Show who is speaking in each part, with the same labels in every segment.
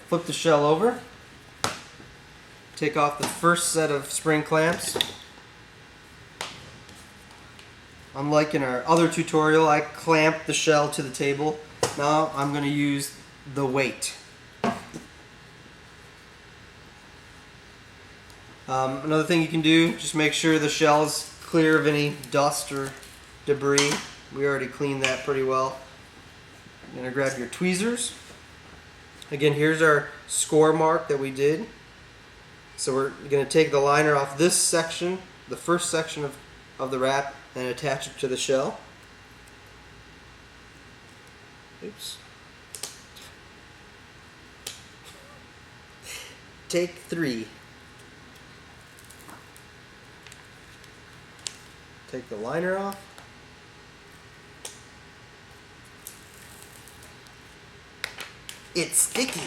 Speaker 1: flip the shell over, take off the first set of spring clamps. Unlike in our other tutorial, I clamped the shell to the table. Now I'm going to use the weight. Another thing you can do, just make sure the shell is clear of any dust or debris. We already cleaned that pretty well. You're going to grab your tweezers. Again, here's our score mark that we did. So we're going to take the liner off this section, the first section of the wrap, and attach it to the shell. Oops. Take 3. Take the liner off. It's sticky.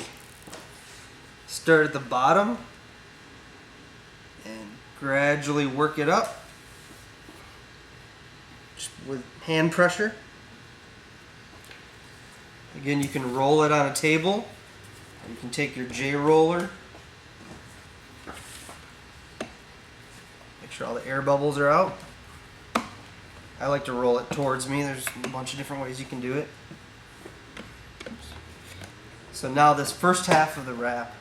Speaker 1: Start at the bottom and gradually work it up just with hand pressure. Again, you can roll it on a table. You can take your J roller. Make sure all the air bubbles are out. I like to roll it towards me. There's a bunch of different ways you can do it. So now this first half of the wrap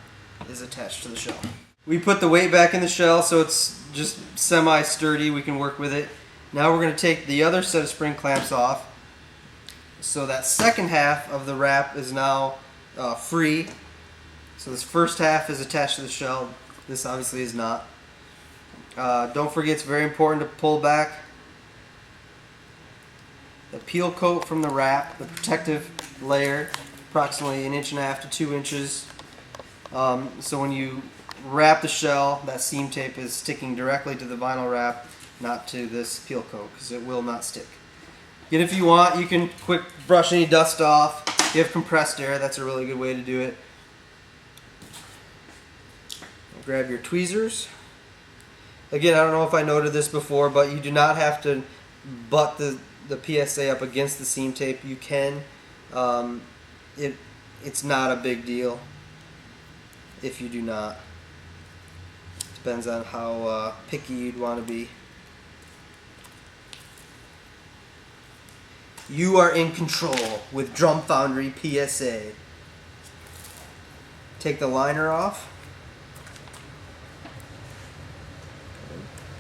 Speaker 1: is attached to the shell. We put the weight back in the shell so it's just semi-sturdy. We can work with it. Now we're going to take the other set of spring clamps off. So that second half of the wrap is now free. So this first half is attached to the shell. This obviously is not. Don't forget, it's very important to pull back the peel coat from the wrap, the protective layer, approximately 1.5 to 2 inches. So when you wrap the shell, that seam tape is sticking directly to the vinyl wrap, not to this peel coat, because it will not stick. Again, if you want, you can quick brush any dust off. If you have compressed air, that's a really good way to do it. Grab your tweezers. Again, I don't know if I noted this before, but you do not have to butt the PSA up against the seam tape. You can. It's not a big deal if you do not. Depends on how picky you'd want to be. You are in control with Drum Foundry PSA. Take the liner off.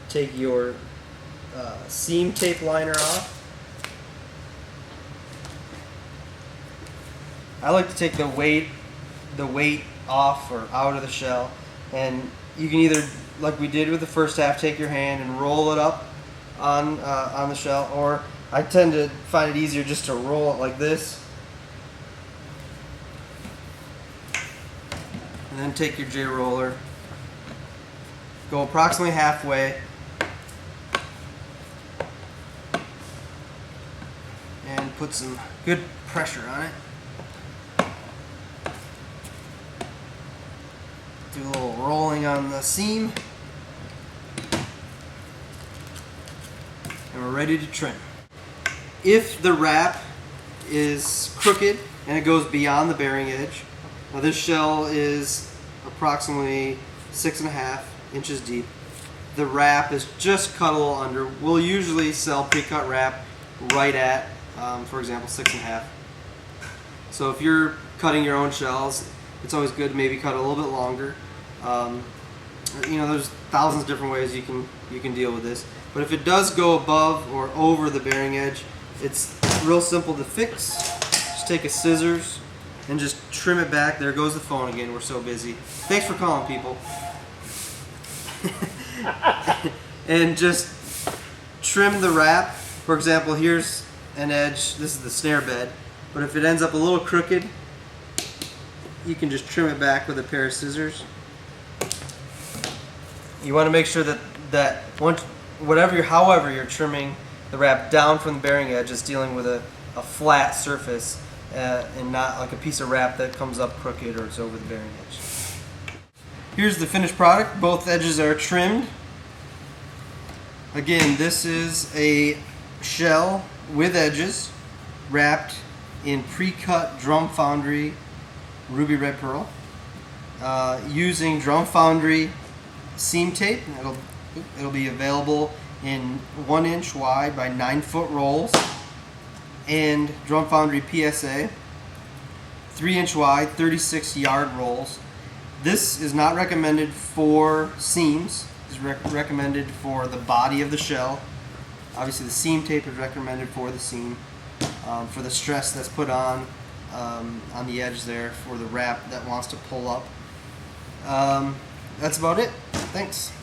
Speaker 1: Take your seam tape liner off. I like to take the weight off or out of the shell, and you can either, like we did with the first half, take your hand and roll it up on the shell, or I tend to find it easier just to roll it like this, and then take your J roller, go approximately halfway, and put some good pressure on it. Do a little rolling on the seam, and we're ready to trim. If the wrap is crooked and it goes beyond the bearing edge, now this shell is approximately 6.5 inches deep. The wrap is just cut a little under. We'll usually sell pre-cut wrap right at, for example, 6.5. So if you're cutting your own shells, it's always good to maybe cut a little bit longer. You know, there's thousands of different ways you can deal with this. But if it does go above or over the bearing edge, it's real simple to fix. Just take a scissors and just trim it back. There goes the phone again. We're so busy. Thanks for calling, people. And just trim the wrap. For example, here's an edge. This is the snare bed. But if it ends up a little crooked, you can just trim it back with a pair of scissors. You want to make sure that however you're trimming the wrap down from the bearing edge, is dealing with a flat surface and not like a piece of wrap that comes up crooked or it's over the bearing edge. Here's the finished product. Both edges are trimmed. Again, this is a shell with edges wrapped in pre-cut Drum Foundry Ruby Red Pearl. using Drum Foundry seam tape. It'll be available in 1 inch wide by 9 foot rolls, and Drum Foundry PSA 3 inch wide 36 yard rolls. This is not recommended for seams. It's recommended for the body of the shell. Obviously the seam tape is recommended for the seam, for the stress that's put on the edge there for the wrap that wants to pull up. That's about it. Thanks.